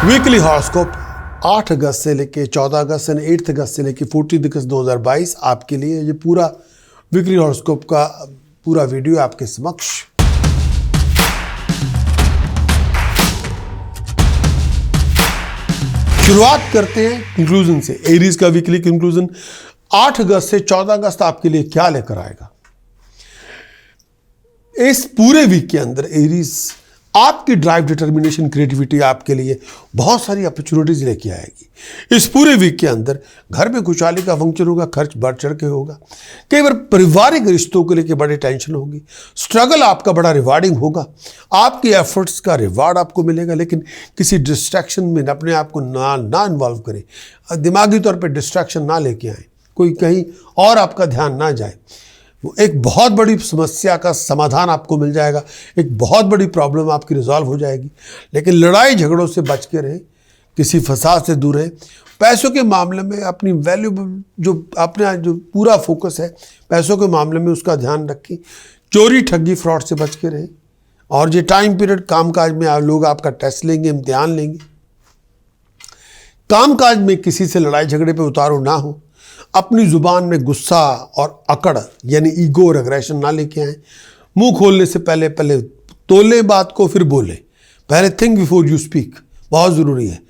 Weekly horoscope 8 अगस्त से लेके 14 अगस्त यानी 8 अगस्त से लेके 14 अगस्त 2022 आपके लिए ये पूरा वीकली हॉरोस्कोप का पूरा वीडियो आपके समक्ष। शुरुआत करते हैं कंक्लूजन से। एरीज का वीकली कंक्लूजन 8 अगस्त से 14 अगस्त आपके लिए क्या लेकर आएगा। इस पूरे वीक के अंदर एरीज आपकी ड्राइव, डिटर्मिनेशन, क्रिएटिविटी आपके लिए बहुत सारी अपॉर्चुनिटीज लेके आएगी। इस पूरे वीक के अंदर घर में खुशहाली का फंक्शन होगा, खर्च बढ़ चढ़ के होगा। कई बार पारिवारिक रिश्तों को लेकर बड़ी टेंशन होगी। स्ट्रगल आपका बड़ा रिवार्डिंग होगा, आपके एफर्ट्स का रिवार्ड आपको मिलेगा। लेकिन किसी डिस्ट्रैक्शन में अपने आप को ना इन्वॉल्व करें, दिमागी तौर पर डिस्ट्रैक्शन ना लेके आए, कोई कहीं और आपका ध्यान ना जाए। एक बहुत बड़ी समस्या का समाधान आपको मिल जाएगा, एक बहुत बड़ी प्रॉब्लम आपकी रिजॉल्व हो जाएगी। लेकिन लड़ाई झगड़ों से बच के रहें, किसी फसाद से दूर रहें। पैसों के मामले में अपनी वैल्यूबल जो पूरा फोकस है पैसों के मामले में, उसका ध्यान रखें। चोरी, ठगी, फ्रॉड से बच के रहें। और ये टाइम पीरियड कामकाज में लोग आपका टेस्ट लेंगे, इम्तिहान लेंगे। कामकाज में किसी से लड़ाई झगड़े पे उतारू ना हो। अपनी जुबान में गुस्सा और अकड़ यानी ईगो और एग्रेशन ना लेके आए। मुंह खोलने से पहले तोले बात को, फिर बोले। पहले थिंक बिफोर यू स्पीक, बहुत ज़रूरी है।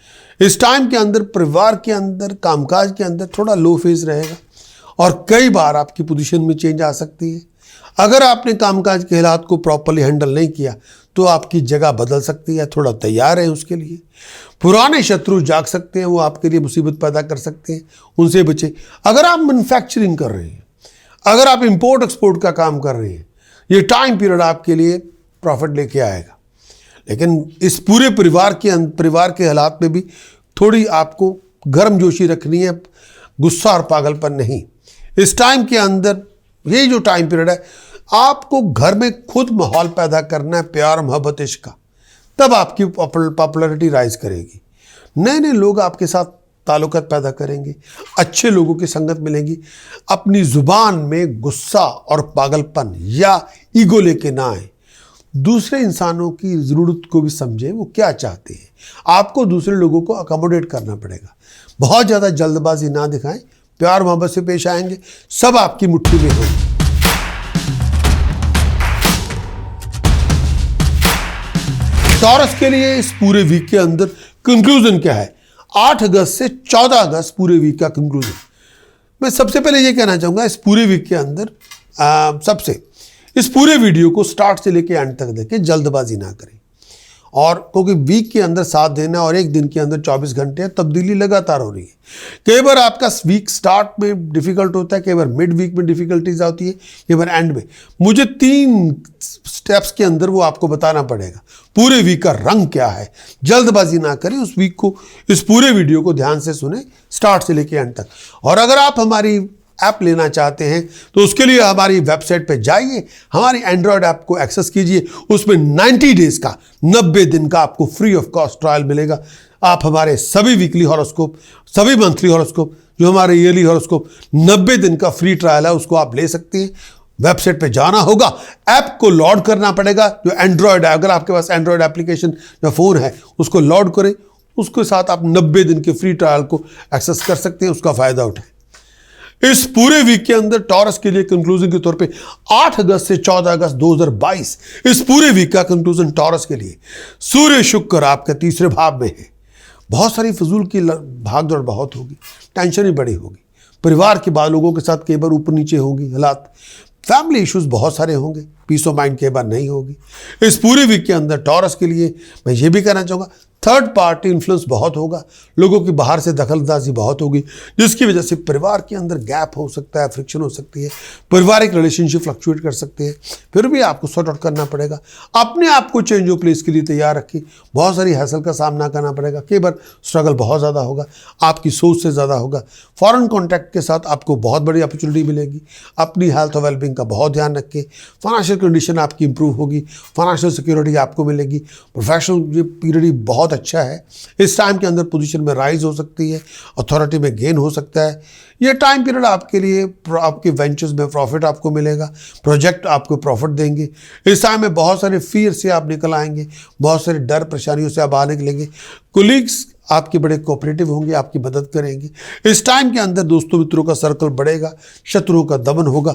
इस टाइम के अंदर परिवार के अंदर, कामकाज के अंदर थोड़ा लो फेज रहेगा और कई बार आपकी पोजीशन में चेंज आ सकती है। अगर आपने कामकाज के हालात को प्रॉपरली हैंडल नहीं किया तो आपकी जगह बदल सकती है। थोड़ा तैयार है उसके लिए। पुराने शत्रु जाग सकते हैं, वो आपके लिए मुसीबत पैदा कर सकते हैं, उनसे बचे। अगर आप मैन्युफैक्चरिंग कर रहे हैं, अगर आप इंपोर्ट एक्सपोर्ट का काम कर रहे हैं, ये टाइम पीरियड आपके लिए प्रॉफिट लेके आएगा। लेकिन इस पूरे परिवार के हालात में भी थोड़ी आपको गर्मजोशी रखनी है, गुस्सा और पागलपन नहीं। इस टाइम के अंदर ये जो टाइम पीरियड है, आपको घर में खुद माहौल पैदा करना है, प्यार, मोहब्बत, इश्क का। तब आपकी पॉपुलैरिटी राइज करेगी। नए नए लोग आपके साथ ताल्लुकात पैदा करेंगे, अच्छे लोगों की संगत मिलेगी। अपनी जुबान में गुस्सा और पागलपन या ईगो लेके ना आए। दूसरे इंसानों की ज़रूरत को भी समझें, वो क्या चाहते हैं। आपको दूसरे लोगों को अकोमोडेट करना पड़ेगा। बहुत ज़्यादा जल्दबाजी ना दिखाएं, प्यार मोहब्बत से पेश आएंगे, सब आपकी मुट्ठी में होंगे। टॉरस के लिए इस पूरे वीक के अंदर कंक्लूजन क्या है। 8 अगस्त से 14 अगस्त पूरे वीक का कंक्लूजन। मैं सबसे पहले ये कहना चाहूँगा, इस पूरे वीक के अंदर इस पूरे वीडियो को स्टार्ट से लेके एंड तक देखें, जल्दबाजी ना करें। और क्योंकि वीक के अंदर 7 दिन है और एक दिन के अंदर 24 घंटे है, तब्दीली लगातार हो रही है। कई बार आपका वीक स्टार्ट में डिफिकल्ट होता है, कई बार मिड वीक में डिफिकल्टीज आती है, कई बार एंड में। मुझे 3 स्टेप्स के अंदर वो आपको बताना पड़ेगा पूरे वीक का रंग क्या है। जल्दबाजी ना करें, उस वीक को, इस पूरे वीडियो को ध्यान से सुने स्टार्ट से लेके एंड तक। और अगर आप हमारी ऐप लेना चाहते हैं तो उसके लिए हमारी वेबसाइट पे जाइए, हमारी एंड्रॉयड ऐप को एक्सेस कीजिए। उसमें 90 डेज का, 90 दिन का आपको फ्री ऑफ कॉस्ट ट्रायल मिलेगा। आप हमारे सभी वीकली हॉरोस्कोप, सभी मंथली हॉरोस्कोप, जो हमारे ईयरली हॉरोस्कोप 90 दिन का फ्री ट्रायल है, उसको आप ले सकते हैं। वेबसाइट पे जाना होगा, ऐप को लोड करना पड़ेगा। जो एंड्रॉयड है, अगर आपके पास एंड्रॉयड एप्लीकेशन या फ़ोन है, उसको लोड करें। उसके साथ आप 90 दिन के फ्री ट्रायल को एक्सेस कर सकते हैं, उसका फ़ायदा उठाएं। इस पूरे वीक के अंदर टॉरस के लिए कंक्लूजन के तौर पे 8 अगस्त से 14 अगस्त 2022 इस पूरे वीक का कंक्लूजन टॉरस के लिए। सूर्य शुक्र आपके तीसरे भाव में है। बहुत सारी फजूल की भागदौड़ बहुत होगी, टेंशन ही बड़ी होगी। परिवार के बाद लोगों के साथ कई बार ऊपर नीचे होगी हालात। फैमिली इश्यूज बहुत सारे होंगे, पीस ऑफ माइंड कई बार नहीं होगी। इस पूरे वीक के अंदर टॉरस के लिए मैं ये भी कहना चाहूँगा, थर्ड पार्टी इन्फ्लुएंस बहुत होगा। लोगों की बाहर से दखलंदाजी बहुत होगी, जिसकी वजह से परिवार के अंदर गैप हो सकता है, फ्रिक्शन हो सकती है, पारिवारिक रिलेशनशिप फ्लक्चुएट कर सकते हैं। फिर भी आपको सॉर्ट आउट करना पड़ेगा। अपने आप को चेंज ऑफ प्लेस के लिए तैयार रखिए। बहुत सारी हैसल का सामना करना पड़ेगा। कई बार स्ट्रगल बहुत ज़्यादा होगा, आपकी सोच से ज़्यादा होगा। फॉरेन कॉन्टैक्ट के साथ आपको बहुत बड़ी अपॉर्चुनिटी मिलेगी। अपनी हेल्थ और वेलबींग का बहुत ध्यान रखें। फाइनेंशियल कंडीशन आपकी इंप्रूव होगी, फाइनेंशियल सिक्योरिटी आपको मिलेगी। प्रोफेशनल ये पीरियड बहुत अच्छा है। इस टाइम के अंदर पोजीशन में राइज हो सकती है, अथॉरिटी में गेन हो सकता है। ये टाइम पीरियड आपके लिए आपके वेंचर्स में प्रॉफिट आपको मिलेगा, प्रोजेक्ट आपको प्रॉफिट देंगे। इस टाइम में बहुत सारे फियर से आप निकल आएंगे, बहुत सारे डर परेशानियों से आप बाहर निकलेंगे। कोलीग्स आपके बड़े कोऑपरेटिव होंगे, आपकी मदद करेंगे। इस टाइम के अंदर दोस्तों मित्रों का सर्कल बढ़ेगा, शत्रुओं का दमन होगा।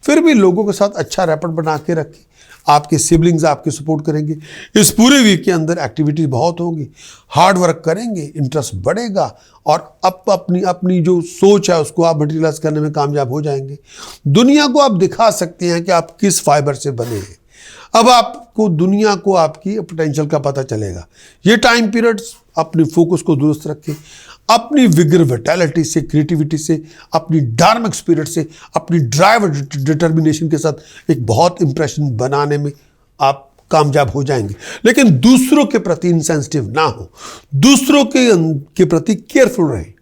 फिर भी लोगों के साथ अच्छा रैपट बना के रखें। आपके सिबलिंग्स आपके सपोर्ट करेंगे। इस पूरे वीक के अंदर एक्टिविटीज बहुत होगी, हार्ड वर्क करेंगे, इंटरेस्ट बढ़ेगा और अपनी जो सोच है उसको आप मटेरियलाइज करने में कामयाब हो जाएंगे। दुनिया को आप दिखा सकते हैं कि आप किस फाइबर से बने हैं। अब आपको दुनिया को आपकी पोटेंशियल का पता चलेगा। ये टाइम पीरियड अपने फोकस को दुरुस्त रखें, अपनी विगर विटैलिटी से, क्रिएटिविटी से, अपनी डार्मिक स्पिरिट से, अपनी ड्राइव और डिटर्मिनेशन के साथ एक बहुत इंप्रेशन बनाने में आप कामयाब हो जाएंगे। लेकिन दूसरों के प्रति इनसेंसिटिव ना हो, दूसरों के प्रति केयरफुल रहें।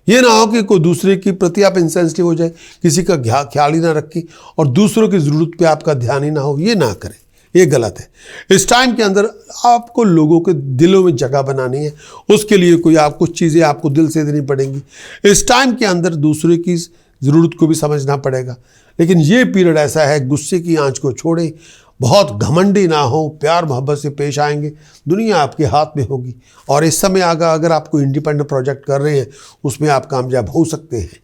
ये ना हो कि कोई दूसरे के प्रति आप इंसेंसिटिव हो जाए, किसी का ख्याल ही ना रखें और दूसरों की ज़रूरत पे आपका ध्यान ही ना हो। ये ना करें, ये गलत है। इस टाइम के अंदर आपको लोगों के दिलों में जगह बनानी है, उसके लिए कुछ चीज़ें आपको दिल से देनी पड़ेंगी। इस टाइम के अंदर दूसरे की ज़रूरत को भी समझना पड़ेगा। लेकिन ये पीरियड ऐसा है, गुस्से की आंच को छोड़े, बहुत घमंडी ना हो, प्यार मोहब्बत से पेश आएंगे। दुनिया आपके हाथ में होगी और इस समय अगर आप कोई इंडिपेंडेंट प्रोजेक्ट कर रहे हैं उसमें आप कामयाब हो सकते हैं।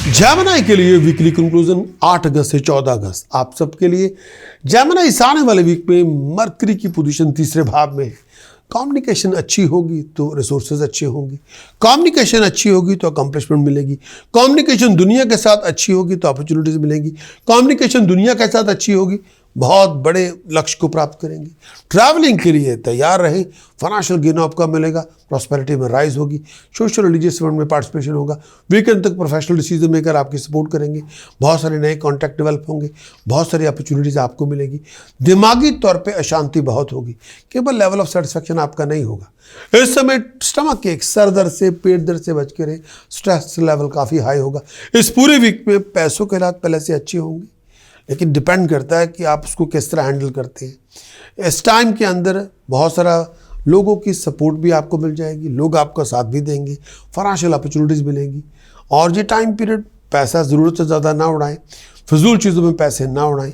जेमिनी के लिए वीकली कंक्लूजन 8 अगस्त से 14 अगस्त आप सबके लिए। जेमिनी इस आने वाले वीक में मरकरी की पोजीशन तीसरे भाव में है। कम्युनिकेशन अच्छी होगी तो रिसोर्सेज अच्छे होंगे, कम्युनिकेशन अच्छी होगी तो अकम्पलिशमेंट मिलेगी, कम्युनिकेशन दुनिया के साथ अच्छी होगी तो अपॉर्चुनिटीज मिलेंगी, कम्युनिकेशन दुनिया के साथ अच्छी होगी बहुत बड़े लक्ष्य को प्राप्त करेंगे। ट्रैवलिंग के लिए तैयार रहें, फाइनेंशियल गेन आपका मिलेगा, प्रॉस्पेरिटी में राइज होगी, सोशल रिलीजियस इवेंट में पार्टिसिपेशन होगा। वीकेंड तक प्रोफेशनल डिसीजन मेकर आपकी सपोर्ट करेंगे, बहुत सारे नए कॉन्टैक्ट डेवलप होंगे, बहुत सारी अपॉर्चुनिटीज़ आपको मिलेगी। दिमागी तौर पे अशांति बहुत होगी, केवल लेवल ऑफ सेटिस्फेक्शन आपका नहीं होगा। इस समय स्टमक एक सर दर्द से, पेट दर्द से बच के रहे, स्ट्रेस लेवल काफ़ी हाई होगा। इस पूरे वीक में पैसों के हालात पहले से अच्छे होंगे, लेकिन डिपेंड करता है कि आप उसको किस तरह हैंडल करते हैं। इस टाइम के अंदर बहुत सारा लोगों की सपोर्ट भी आपको मिल जाएगी, लोग आपका साथ भी देंगे, फाइनेंशियल अपॉर्चुनिटीज़ मिलेंगी। और ये टाइम पीरियड पैसा ज़रूरत से ज़्यादा ना उड़ाएं, फिजूल चीज़ों में पैसे ना उड़ाएं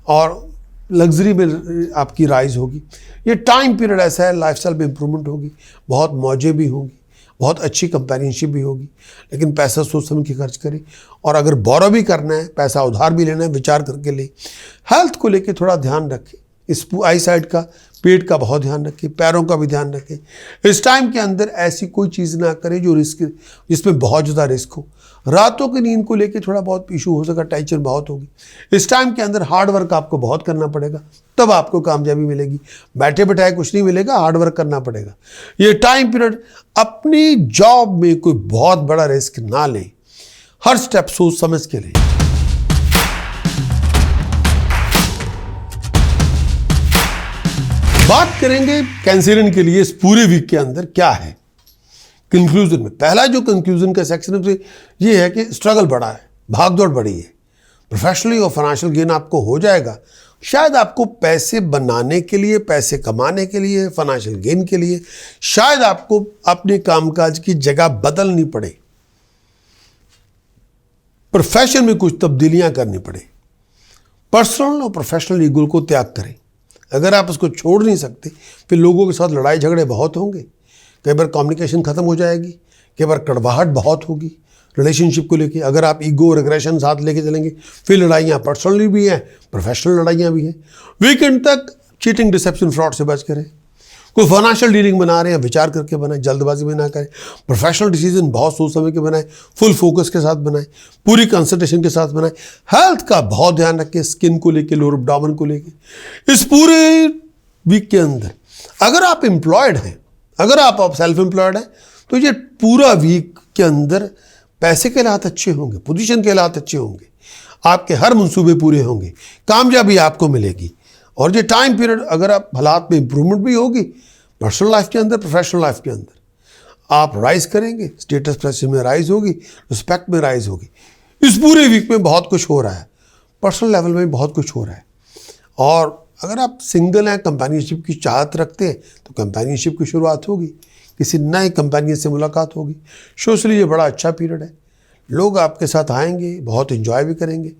और लग्जरी में आपकी राइज होगी। ये टाइम पीरियड ऐसा है, लाइफस्टाइल में इम्प्रूवमेंट होगी, बहुत मौजें भी होंगी, बहुत अच्छी कंपेनियनशिप भी होगी। लेकिन पैसा सोच समझ के खर्च करें और अगर बोरो भी करना है, पैसा उधार भी लेना है, विचार करके लें। हेल्थ को लेके थोड़ा ध्यान रखें, इस आई साइड का, पेट का बहुत ध्यान रखें, पैरों का भी ध्यान रखें। इस टाइम के अंदर ऐसी कोई चीज़ ना करें जो जिसमें बहुत ज़्यादा रिस्क हो। रातों की नींद को लेके थोड़ा बहुत इशू हो सका, टेंशन बहुत होगी। इस टाइम के अंदर हार्ड वर्क आपको बहुत करना पड़ेगा, तब आपको कामयाबी मिलेगी। बैठे बैठाए कुछ नहीं मिलेगा, हार्ड वर्क करना पड़ेगा। ये टाइम पीरियड अपनी जॉब में कोई बहुत बड़ा रिस्क ना लें, हर स्टेप सोच समझ के लें। बात करेंगे कैंसरियन के लिए इस पूरे वीक के अंदर क्या है कंक्लूजन में। पहला जो कंक्लूजन का सेक्शन है ये है कि स्ट्रगल बड़ा है, भागदौड़ बड़ी है, प्रोफेशनली और फाइनेंशियल गेन आपको हो जाएगा। शायद आपको पैसे बनाने के लिए, पैसे कमाने के लिए, फाइनेंशियल गेन के लिए शायद आपको अपने कामकाज की जगह बदलनी पड़े, प्रोफेशन में कुछ तब्दीलियां करनी पड़े। पर्सनल और प्रोफेशनल ईगो को त्याग करें। अगर आप उसको छोड़ नहीं सकते फिर लोगों के साथ लड़ाई झगड़े बहुत होंगे, कई बार कम्युनिकेशन ख़त्म हो जाएगी, कई बार कड़वाहट बहुत होगी रिलेशनशिप को लेके। अगर आप ईगो और एग्रेशन साथ लेके चलेंगे फिर लड़ाइयाँ पर्सनली भी हैं, प्रोफेशनल लड़ाइयाँ भी हैं। वीकेंड तक चीटिंग, डिसेप्शन, फ्रॉड से बच करें। कोई फाइनेंशियल डीलिंग बना रहे हैं, विचार करके बनाएं, जल्दबाजी में ना करें। प्रोफेशनल डिसीजन बहुत सोच समझ के बनाएं, फुल फोकस के साथ बनाएं, पूरी कंसंट्रेशन के साथ बनाएं। हेल्थ का बहुत ध्यान रखें, स्किन को लेके, लोअर एब्डोमेन को लेके। इस पूरे वीक के अंदर अगर आप एम्प्लॉयड हैं, अगर आप सेल्फ एम्प्लॉयड हैं, तो ये पूरा वीक के अंदर पैसे के हालात अच्छे होंगे, पोजीशन के हालात अच्छे होंगे, आपके हर मंसूबे पूरे होंगे, कामयाबी आपको मिलेगी। और ये टाइम पीरियड अगर आप हालात में इंप्रूवमेंट भी होगी, पर्सनल लाइफ के अंदर, प्रोफेशनल लाइफ के अंदर आप राइज करेंगे, स्टेटस प्रेस में राइज होगी, रिस्पेक्ट में राइज होगी। इस पूरे वीक में बहुत कुछ हो रहा है। पर्सनल लेवल में बहुत कुछ हो रहा है। और अगर आप सिंगल हैं, कंपेनियनशिप की चाहत रखते हैं, तो कंपेनियनशिप की शुरुआत होगी, किसी नए कंपेनियन से मुलाकात होगी। सोशली ये बड़ा अच्छा पीरियड है, लोग आपके साथ आएंगे, बहुत एंजॉय भी करेंगे,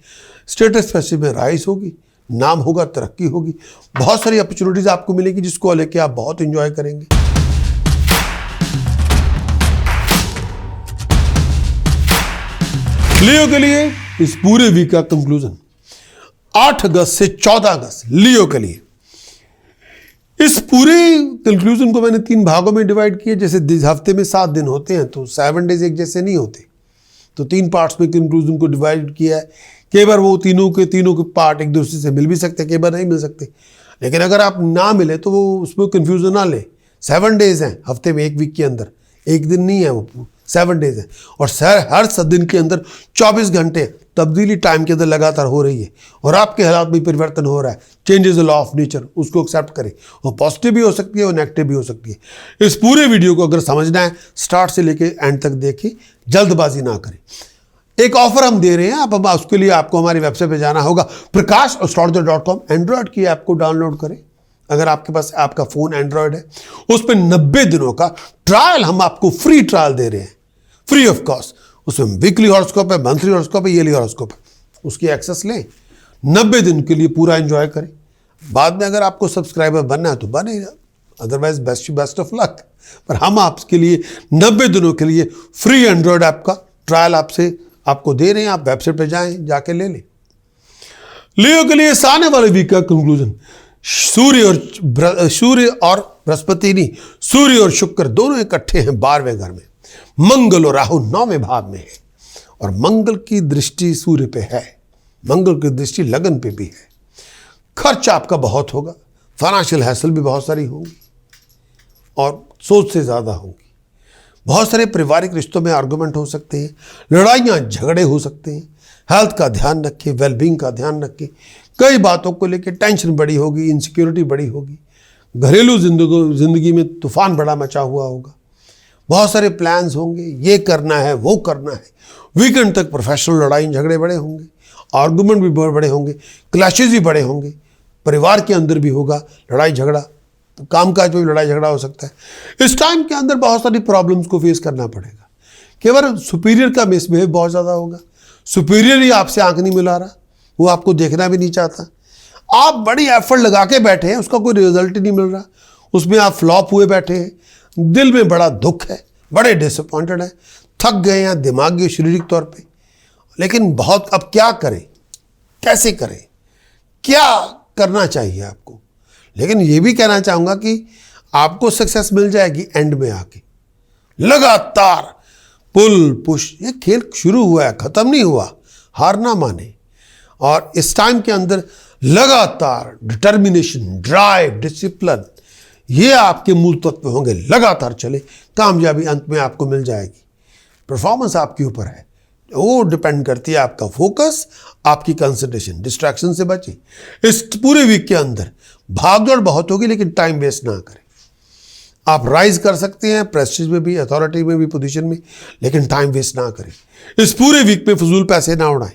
स्टेटस पैसे में राइज होगी, नाम होगा, तरक्की होगी, बहुत सारी अपॉर्चुनिटीज आपको मिलेगी जिसको लेके आप बहुत एंजॉय करेंगे। लियो के लिए इस पूरे वीक का कंक्लूजन 8 अगस्त से 14 अगस्त लियो के लिए। इस पूरे कंक्लूजन को मैंने 3 भागों में डिवाइड किया। जैसे हफ्ते में 7 दिन होते हैं तो 7 डेज एक जैसे नहीं होते, तो 3 पार्ट्स में कंक्लूजन को डिवाइड किया है। कई बार वो तीनों के पार्ट एक दूसरे से मिल भी सकते हैं, कई बार नहीं मिल सकते, लेकिन अगर आप ना मिले तो वो उसमें कंफ्यूजन ना ले। 7 डेज हैं हफ्ते में, एक वीक के अंदर, एक दिन नहीं है, वो 7 डेज है। और हर 7 दिन के अंदर 24 घंटे तब्दीली टाइम के अंदर लगातार हो रही है, और आपके हालात में परिवर्तन हो रहा है। Change is the law of nature, उसको एक्सेप्ट करें। वो पॉजिटिव भी हो सकती है और नेगेटिव भी हो सकती है। इस पूरे वीडियो को अगर समझना है, स्टार्ट से लेके एंड तक देखें, जल्दबाजी ना करें। एक ऑफर हम दे रहे हैं, आप उसके लिए आपको हमारी वेबसाइट पे जाना होगा, prakash.com। एंड्रॉयड की ऐप को डाउनलोड करें। अगर आपके पास आपका फ़ोन एंड्रॉयड है, उस पर 90 दिनों का ट्रायल हम आपको फ्री ट्रायल दे रहे हैं, फ्री ऑफ कॉस्ट। उसमें वीकली हॉरोस्कोप है, मंथली हॉरोस्कोप है, ईयरली हॉरोस्कोप है, उसकी एक्सेस लें, 90 दिन के लिए पूरा एंजॉय करें। बाद में अगर आपको सब्सक्राइबर बनना है तो बने, अदरवाइज बेस्ट ऑफ लक। पर हम आपके लिए 90 दिनों के लिए फ्री एंड्रॉयड ऐप का ट्रायल आपको दे रहे हैं। आप वेबसाइट पे जाएं, जाके ले लें। लियो के लिए इस आने वाले वीक का कंक्लूजन, सूर्य और बृहस्पति नहीं, सूर्य और शुक्र दोनों इकट्ठे हैं 12वें घर में। मंगल और राहु 9वें भाव में है, और मंगल की दृष्टि सूर्य पे है, मंगल की दृष्टि लगन पे भी है। खर्च आपका बहुत होगा, फाइनेंशियल हैसल भी बहुत सारी होंगी और सोच से ज़्यादा होंगी। बहुत सारे पारिवारिक रिश्तों में आर्गुमेंट हो सकते हैं, लड़ाइयाँ झगड़े हो सकते हैं। हेल्थ का ध्यान रखें, वेलबींग का ध्यान रखें। कई बातों को लेकर टेंशन बड़ी होगी, इनसिक्योरिटी बड़ी होगी। घरेलू जिंदगी में तूफान बड़ा मचा हुआ होगा। बहुत सारे प्लान्स होंगे, ये करना है, वो करना है। वीकेंड तक प्रोफेशनल लड़ाई झगड़े बड़े होंगे, आर्गुमेंट भी बड़े होंगे, क्लैशेज भी बड़े होंगे। परिवार के अंदर भी होगा लड़ाई झगड़ा, कामकाज में भी लड़ाई झगड़ा हो सकता है। इस टाइम के अंदर बहुत सारी प्रॉब्लम्स को फेस करना पड़ेगा। केवल सुपीरियर का मिसबिहेव बहुत ज़्यादा होगा। सुपीरियर ही आपसे आंख नहीं मिला रहा, वो आपको देखना भी नहीं चाहता। आप बड़ी एफर्ट लगा के बैठे हैं, उसका कोई रिजल्ट ही नहीं मिल रहा, उसमें आप फ्लॉप हुए बैठे हैं। दिल में बड़ा दुख है, बड़े डिसअपॉइंटेड हैं, थक गए हैं दिमागी शारीरिक तौर पे। लेकिन बहुत, अब क्या करें, कैसे करें, क्या करना चाहिए आपको। लेकिन ये भी कहना चाहूँगा कि आपको सक्सेस मिल जाएगी एंड में आके। लगातार पुल पुश, ये खेल शुरू हुआ है, ख़त्म नहीं हुआ। हार ना माने, और इस टाइम के अंदर लगातार डिटर्मिनेशन, ड्राइव, डिसिप्लिन, ये आपके मूल तत्व होंगे। लगातार चले, कामयाबी अंत में आपको मिल जाएगी। परफॉर्मेंस आपके ऊपर है, वो डिपेंड करती है आपका फोकस, आपकी कंसंट्रेशन। डिस्ट्रैक्शन से बचें। इस पूरे वीक के अंदर भागदौड़ बहुत होगी, लेकिन टाइम वेस्ट ना करें। आप राइज कर सकते हैं प्रेस्टीज में भी, अथॉरिटी में भी, पोजीशन में, लेकिन टाइम वेस्ट ना करें। इस पूरे वीक में फजूल पैसे ना उड़ाएं,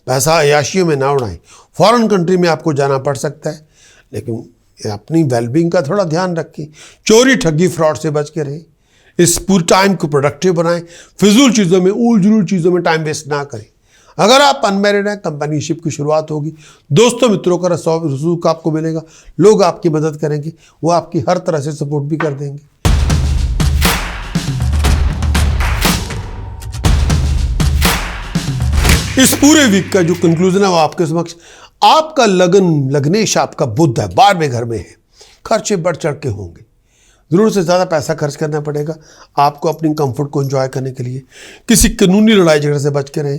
पैसा अयाशियों में ना उड़ाएं। फॉरेन कंट्री में आपको जाना पड़ सकता है, लेकिन अपनी वेलबींग का थोड़ा ध्यान रखें। चोरी, ठगी, फ्रॉड से बच के रहें। इस पूरे टाइम को प्रोडक्टिव बनाएं। फिजूल चीज़ों में, उलझुल चीज़ों में टाइम वेस्ट ना करें। अगर आप अनमैरिड हैं, कंपेनियनशिप की शुरुआत होगी। दोस्तों मित्रों का रसूख आपको मिलेगा, लोग आपकी मदद करेंगे, वो आपकी हर तरह से सपोर्ट भी कर देंगे। इस पूरे वीक का जो कंक्लूजन है वो आपके समक्ष। आपका लग्नेश आपका बुध है, 12वें घर में है। खर्चे बढ़ चढ़ के होंगे, ज़रूरत से ज़्यादा पैसा खर्च करना पड़ेगा आपको अपनी कंफर्ट को एंजॉय करने के लिए। किसी कानूनी लड़ाई झगड़े से बच के रहें,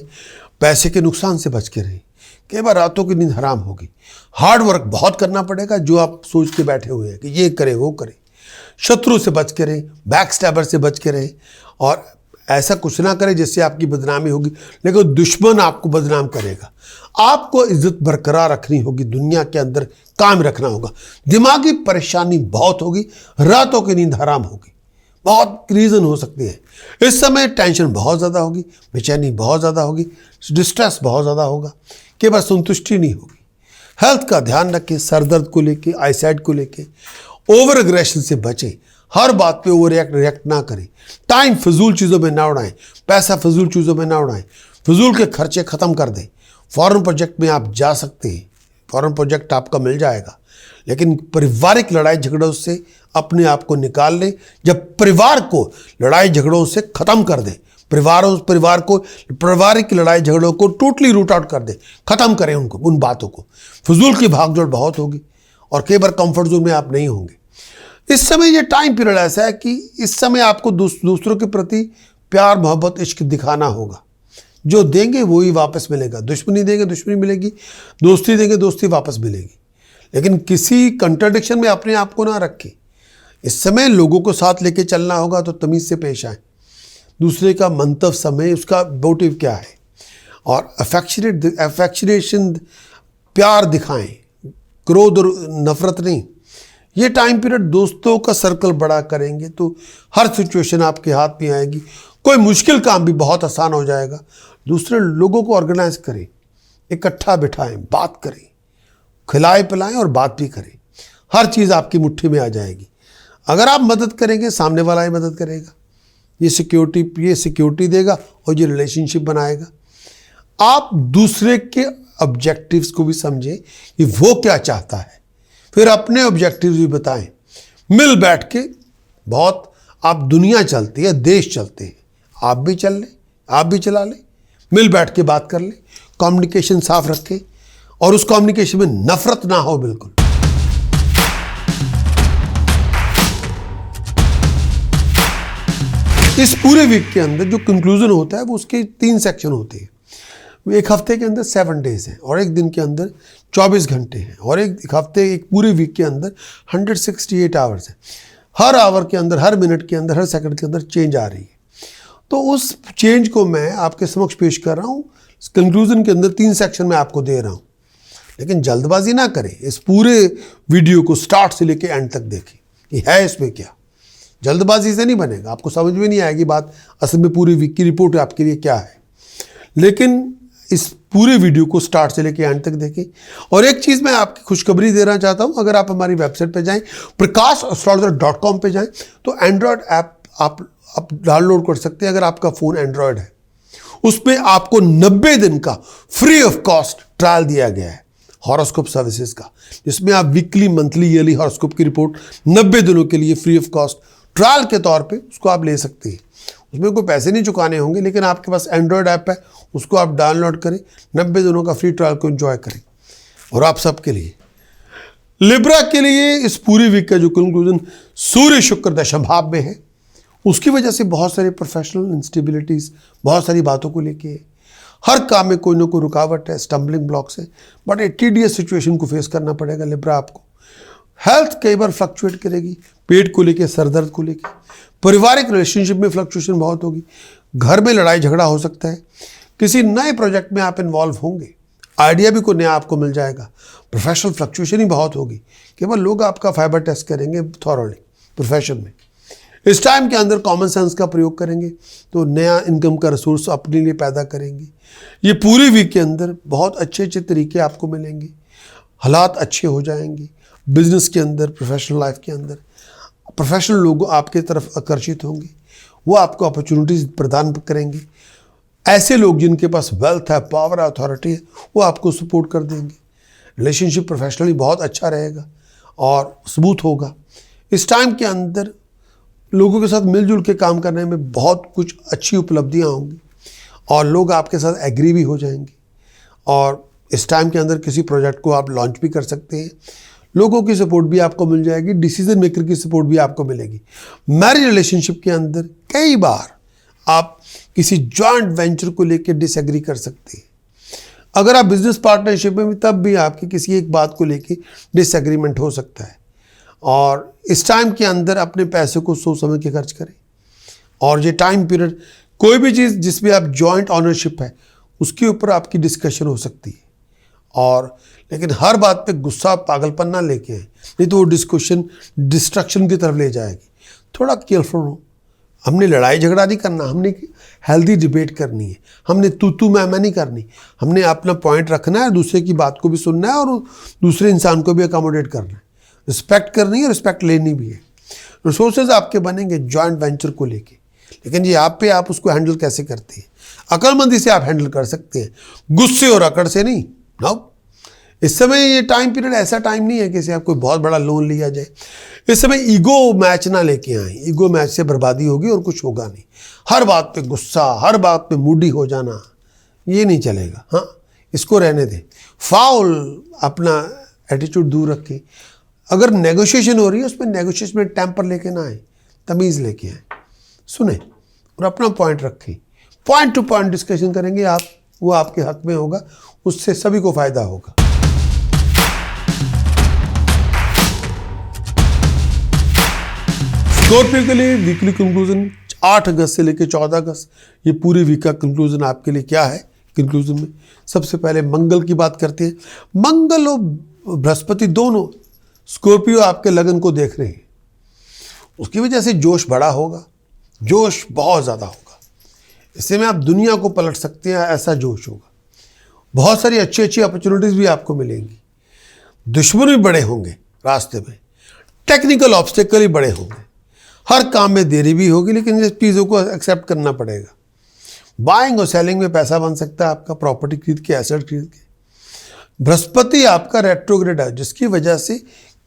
पैसे के नुकसान से बच के रहें। कई बार रातों की नींद हराम होगी। हार्ड वर्क बहुत करना पड़ेगा, जो आप सोच के बैठे हुए हैं कि ये करें वो करें। शत्रु से बच के रहें, बैक स्टैबर से बच के रहें, और ऐसा कुछ ना करें जिससे आपकी बदनामी होगी, लेकिन दुश्मन आपको बदनाम करेगा। आपको इज्जत बरकरार रखनी होगी, दुनिया के अंदर काम रखना होगा। दिमागी परेशानी बहुत होगी, रातों की नींद हराम होगी। बहुत रीज़न हो सकती है। इस समय टेंशन बहुत ज़्यादा होगी, बेचैनी बहुत ज़्यादा होगी, डिस्ट्रेस बहुत ज़्यादा होगा, केवल संतुष्टि नहीं होगी। हेल्थ का ध्यान रखें, सर दर्द को लेके, आईसाइट को लेके, ओवर एग्रेशन से बचें, हर बात पे ओवर रिएक्ट ना करें, टाइम फिजूल चीज़ों में ना उड़ाएं, पैसा फिजूल चीज़ों में ना उड़ाएं, फिजूल के खर्चे ख़त्म कर दें। फॉरेन प्रोजेक्ट में आप जा सकते हैं, फॉरेन प्रोजेक्ट आपका मिल जाएगा, लेकिन पारिवारिक लड़ाई झगड़ों से अपने आप को निकाल लें। जब परिवार को लड़ाई झगड़ों से ख़त्म कर दें, पारिवारिक लड़ाई झगड़ों को टोटली रूट आउट कर दें, ख़त्म करें उनको, उन बातों को। फिजूल की भागदौड़ बहुत होगी और कई बार कंफर्ट जोन में आप नहीं होंगे। इस समय ये टाइम पीरियड ऐसा है कि इस समय आपको दूसरों के प्रति प्यार, मोहब्बत, इश्क दिखाना होगा। जो देंगे वही वापस मिलेगा, दुश्मनी देंगे दुश्मनी मिलेगी, दोस्ती देंगे दोस्ती वापस मिलेगी। लेकिन किसी कंट्राडिक्शन में अपने आप को ना रखें। इस समय लोगों को साथ लेके चलना होगा, तो तमीज़ से पेश आए। दूसरे का मंतव्य समय, उसका मोटिव क्या है, और अफेक्शनेशन, प्यार दिखाएं, क्रोध और नफरत नहीं। ये टाइम पीरियड दोस्तों का सर्कल बड़ा करेंगे तो हर सिचुएशन आपके हाथ में आएगी। कोई मुश्किल काम भी बहुत आसान हो जाएगा। दूसरे लोगों को ऑर्गेनाइज करें, इकट्ठा बिठाएं, बात करें, खिलाएं पिलाएं और बात भी करें। हर चीज़ आपकी मुट्ठी में आ जाएगी। अगर आप मदद करेंगे, सामने वाला ही मदद करेगा। ये सिक्योरिटी देगा और ये रिलेशनशिप बनाएगा। आप दूसरे के ऑब्जेक्टिव्स को भी समझें कि वो क्या चाहता है, फिर अपने ऑब्जेक्टिव्स भी बताएं। मिल बैठ के बहुत आप दुनिया चलती है, देश चलते हैं, आप भी चल लें, आप भी चला लें। मिल बैठ के बात कर लें, कम्युनिकेशन साफ रखें और उस कम्युनिकेशन में नफरत ना हो बिल्कुल। इस पूरे वीक के अंदर जो कंक्लूजन होता है वो उसके 3 सेक्शन होते हैं। एक हफ्ते के अंदर 7 डेज हैं और एक दिन के अंदर 24 घंटे हैं और एक पूरे वीक के अंदर 168 आवर्स हैं। हर आवर के अंदर, हर मिनट के अंदर, हर सेकंड के अंदर चेंज आ रही है। तो उस चेंज को मैं आपके समक्ष पेश कर रहा हूँ। कंक्लूजन के अंदर 3 सेक्शन में आपको दे रहा हूँ, लेकिन जल्दबाजी ना करें। इस पूरे वीडियो को स्टार्ट से लेकर एंड तक देखें कि है इसमें क्या। जल्दबाजी से नहीं बनेगा, आपको समझ में नहीं आएगी बात असल में पूरी वीक की रिपोर्ट आपके लिए क्या है। लेकिन इस पूरे वीडियो को स्टार्ट से लेकर एंड तक देखें। और एक चीज़ मैं आपकी खुशखबरी देना चाहता हूं, अगर आप हमारी वेबसाइट पे जाएं, prakash.com पे जाएं, तो एंड्रॉयड ऐप आप डाउनलोड कर सकते हैं। अगर आपका फ़ोन एंड्रॉयड है, उसमें आपको 90 दिन का फ्री ऑफ कॉस्ट ट्रायल दिया गया है हॉरोस्कोप सर्विसेज का, जिसमें आप वीकली, मंथली, ईयरली हॉरोस्कोप की रिपोर्ट 90 दिनों के लिए फ्री ऑफ कॉस्ट ट्रायल के तौर पे उसको आप ले सकते हैं। उसमें कोई पैसे नहीं चुकाने होंगे, लेकिन आपके पास एंड्रॉयड ऐप है, उसको आप डाउनलोड करें, 90 दिनों का फ्री ट्रायल को एंजॉय करें। और आप सबके लिए, लिब्रा के लिए इस पूरी वीक का जो कंक्लूजन सूर्य शुक्र दशम भाव में है, उसकी वजह से बहुत सारी प्रोफेशनल इंस्टेबिलिटीज़, बहुत सारी बातों को लेके, हर काम में कोई ना कोई रुकावट है, स्टम्बलिंग ब्लॉक्स है, बट एक टीडियस सिचुएशन को फेस करना पड़ेगा लिब्रा आपको। हेल्थ कई बार फ्लक्चुएट करेगी, पेट को लेके, सर दर्द को लेके, पारिवारिक रिलेशनशिप में फ्लक्चुएशन बहुत होगी, घर में लड़ाई झगड़ा हो सकता है, किसी नए प्रोजेक्ट में आप इन्वॉल्व होंगे, आइडिया भी कोई नया आपको मिल जाएगा, प्रोफेशनल फ्लक्चुएशन ही बहुत होगी, केवल लोग आपका फाइबर टेस्ट करेंगे थॉरली प्रोफेशन में। इस टाइम के अंदर कॉमन सेंस का प्रयोग करेंगे तो नया इनकम का रिसोर्स अपने लिए पैदा करेंगे। ये पूरी वीक के अंदर बहुत अच्छे अच्छे तरीके आपको मिलेंगे, हालात अच्छे हो जाएंगे। बिजनेस के अंदर, प्रोफेशनल लाइफ के अंदर प्रोफेशनल लोग आपके तरफ आकर्षित होंगे, वो आपको अपॉर्चुनिटीज़ प्रदान करेंगे। ऐसे लोग जिनके पास वेल्थ है, पावर है, अथॉरिटी है, वो आपको सपोर्ट कर देंगे। रिलेशनशिप प्रोफेशनली बहुत अच्छा रहेगा और स्मूथ होगा। इस टाइम के अंदर लोगों के साथ मिलजुल के काम करने में बहुत कुछ अच्छी उपलब्धियां होंगी और लोग आपके साथ एग्री भी हो जाएंगे। और इस टाइम के अंदर किसी प्रोजेक्ट को आप लॉन्च भी कर सकते हैं। लोगों की सपोर्ट भी आपको मिल जाएगी, डिसीजन मेकर की सपोर्ट भी आपको मिलेगी। मैरिज रिलेशनशिप के अंदर कई बार आप किसी जॉइंट वेंचर को लेकर डिसएग्री कर सकते हैं। अगर आप बिजनेस पार्टनरशिप में भी, तब भी आपकी किसी एक बात को लेकर डिसएग्रीमेंट हो सकता है। और इस टाइम के अंदर अपने पैसे को सोच समझ के खर्च करें। और ये टाइम पीरियड, कोई भी चीज़ जिसमें आप जॉइंट ऑनरशिप है उसके ऊपर आपकी डिस्कशन हो सकती है। और लेकिन हर बात पे गुस्सा, पागलपन ना लेके आए, नहीं तो वो डिस्कशन डिस्ट्रक्शन की तरफ ले जाएगी। थोड़ा केयरफुल हो, हमने लड़ाई झगड़ा नहीं करना, हमने हेल्दी डिबेट करनी है, हमने तू मैं नहीं करनी, हमने अपना पॉइंट रखना है, दूसरे की बात को भी सुनना है और दूसरे इंसान को भी अकोमोडेट करना है, रिस्पेक्ट करनी है, रिस्पेक्ट लेनी भी है। रिसोर्सेज आपके बनेंगे जॉइंट वेंचर को लेके, लेकिन ये आप पे आप उसको हैंडल कैसे करते हैं। अक्लमंदी से आप हैंडल कर सकते हैं, गुस्से और अकड़ से नहीं। नो, इस समय ये टाइम पीरियड ऐसा टाइम नहीं है कि आप कोई बहुत बड़ा लोन लिया जाए। इस समय ईगो मैच ना लेके आए, ईगो मैच से बर्बादी होगी और कुछ होगा नहीं। हर बात पे गुस्सा, हर बात पे मूडी हो जाना, ये नहीं चलेगा। हाँ, इसको रहने दें। फाउल अपना एटीट्यूड दूर रखें। अगर नेगोशिएशन हो रही है उसमें नेगोशिएशन में टेम्पर लेके ना आए, तमीज़ लेके आए, सुने और अपना पॉइंट रखें। पॉइंट टू पॉइंट डिस्कशन करेंगे आप, वो आपके हक में होगा, उससे सभी को फायदा होगा। स्कॉर्पियो के लिए वीकली कंक्लूजन 8 अगस्त से लेकर 14 अगस्त, ये पूरे वीक का कंक्लूजन आपके लिए क्या है। कंक्लूजन में सबसे पहले मंगल की बात करते हैं। मंगल और बृहस्पति दोनों स्कॉर्पियो आपके लगन को देख रहे हैं, उसकी वजह से जोश बड़ा होगा, जोश बहुत ज़्यादा होगा। इससे में आप दुनिया को पलट सकते हैं, ऐसा जोश होगा। बहुत सारी अच्छी अच्छी अपॉर्चुनिटीज़ भी आपको मिलेंगी। दुश्मन भी बड़े होंगे रास्ते में, टेक्निकल ऑब्स्टेकल ही बड़े होंगे, हर काम में देरी भी होगी, लेकिन इस चीज़ों को एक्सेप्ट करना पड़ेगा। बाइंग और सेलिंग में पैसा बन सकता है आपका, प्रॉपर्टी खरीद के, एसेट खरीद के। बृहस्पति आपका रेट्रोग्रेड है, जिसकी वजह से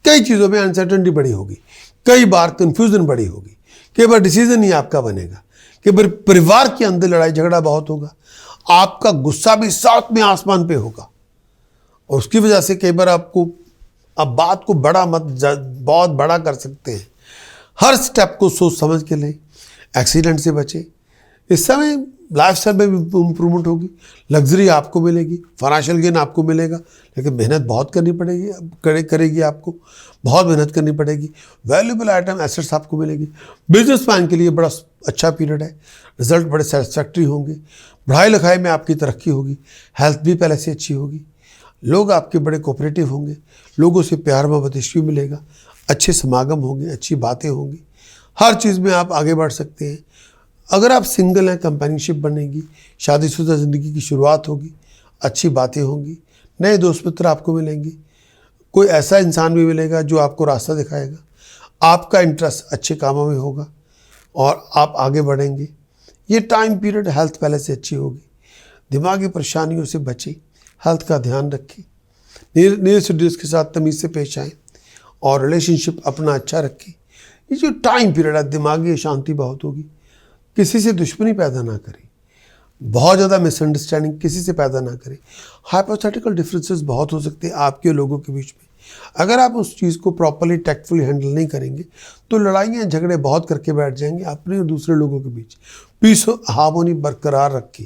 कई चीज़ों में अनसर्टेनिटी बड़ी होगी, कई बार कंफ्यूजन बड़ी होगी, कई बार डिसीजन ही आपका बनेगा, कई बार परिवार के अंदर लड़ाई झगड़ा बहुत होगा, आपका गुस्सा भी साथ में आसमान पे होगा, और उसकी वजह से कई बार आपको अब बात को बड़ा बहुत बड़ा कर सकते हैं। हर स्टेप को सोच समझ के लें, एक्सीडेंट से बचें। इस समय लाइफस्टाइल में भी इम्प्रूवमेंट होगी, लग्जरी आपको मिलेगी, फाइनेंशियल गेन आपको मिलेगा, लेकिन मेहनत बहुत करनी पड़ेगी, करेगी आपको, बहुत मेहनत करनी पड़ेगी। वैल्यूएबल आइटम एसेट्स आपको मिलेगी। बिजनेसमैन के लिए बड़ा अच्छा पीरियड है, रिजल्ट बड़े सेटिस्फैक्ट्री होंगे। पढ़ाई लिखाई में आपकी तरक्की होगी, हेल्थ भी पहले से अच्छी होगी, लोग आपके बड़े कोऑपरेटिव होंगे, लोगों से प्यार मोहब्बत भी मिलेगा, अच्छे समागम होंगे, अच्छी बातें होंगी, हर चीज़ में आप आगे बढ़ सकते हैं। अगर आप सिंगल हैं, कंपेनियनशिप बनेगी, शादीशुदा ज़िंदगी की शुरुआत होगी, अच्छी बातें होंगी, नए दोस्त मित्र आपको मिलेंगे, कोई ऐसा इंसान भी मिलेगा जो आपको रास्ता दिखाएगा, आपका इंटरेस्ट अच्छे कामों में होगा और आप आगे बढ़ेंगे। ये टाइम पीरियड हेल्थ पहले से अच्छी होगी, दिमागी परेशानियों से बचें, हेल्थ का ध्यान रखें, नीर शेड्यूल्स के साथ तमीज़ से पेश आएँ और रिलेशनशिप अपना अच्छा रखें। ये जो टाइम पीरियड है, दिमागी अशांति बहुत होगी, किसी से दुश्मनी पैदा ना करें, बहुत ज़्यादा मिसअंडरस्टैंडिंग किसी से पैदा ना करें। हाइपोथेटिकल डिफरेंसेस बहुत हो सकते हैं आपके लोगों के बीच में। अगर आप उस चीज़ को प्रॉपर्ली टैक्टफुली हैंडल नहीं करेंगे तो लड़ाइयाँ झगड़े बहुत करके बैठ जाएंगे अपने और दूसरे लोगों के बीच। पीस हार्मोनी बरकरार रखें,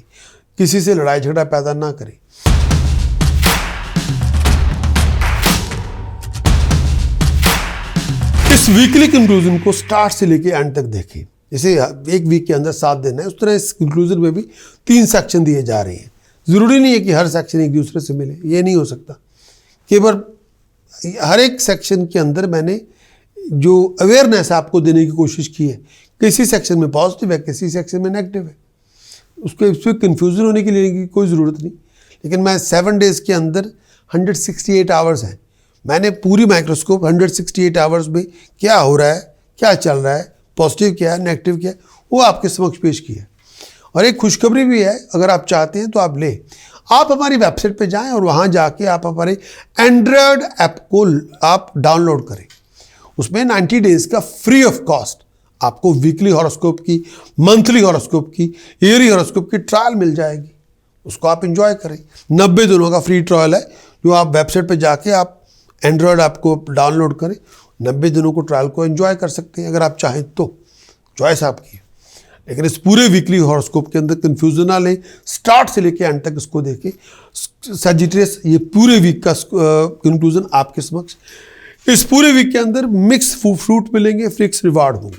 किसी से लड़ाई झगड़ा पैदा ना करें। इस वीकली कंक्लूजन को स्टार्ट से लेके एंड तक देखें। जैसे एक वीक के अंदर 7 दिन है, उस तरह इस कंक्लूजन में भी 3 सेक्शन दिए जा रहे हैं। ज़रूरी नहीं है कि हर सेक्शन एक दूसरे से मिले, ये नहीं हो सकता। केवल हर एक सेक्शन के अंदर मैंने जो अवेयरनेस आपको देने की कोशिश की है, किसी सेक्शन में पॉजिटिव है, किसी सेक्शन में नेगेटिव है, उसको इसमें कन्फ्यूज़न होने के लिए की कोई ज़रूरत नहीं। लेकिन मैं 7 डेज़ के अंदर 168 आवर्स हैं, मैंने पूरी माइक्रोस्कोप 168 आवर्स में क्या हो रहा है, क्या चल रहा है, पॉजिटिव क्या है, नेगेटिव क्या है, वो आपके समक्ष पेश किया। और एक खुशखबरी भी है, अगर आप चाहते हैं तो आप लें, आप हमारी वेबसाइट पे जाएं और वहाँ जाके आप हमारे एंड्रॉयड ऐप को आप डाउनलोड करें। उसमें 90 डेज़ का फ्री ऑफ कॉस्ट आपको वीकली हॉरोस्कोप की, मंथली हॉरोस्कोप की, ईयरली हॉरोस्कोप की ट्रायल मिल जाएगी। उसको आप इंजॉय करें। 90 दिनों का फ्री ट्रायल है, जो आप वेबसाइट पे जाके आप एंड्रॉयड ऐप को डाउनलोड करें, 90 दिनों को ट्रायल को एंजॉय कर सकते हैं अगर आप चाहें तो, चॉइस आपकी है। लेकिन इस पूरे वीकली हॉरोस्कोप के अंदर कन्फ्यूजन ना लें, स्टार्ट से लेके एंड तक इसको देखें। सजिटेरियस ये पूरे वीक का कंक्लूजन आपके समक्ष। इस पूरे वीक के अंदर मिक्स फ्रूट मिलेंगे, फिक्स रिवार्ड होंगे,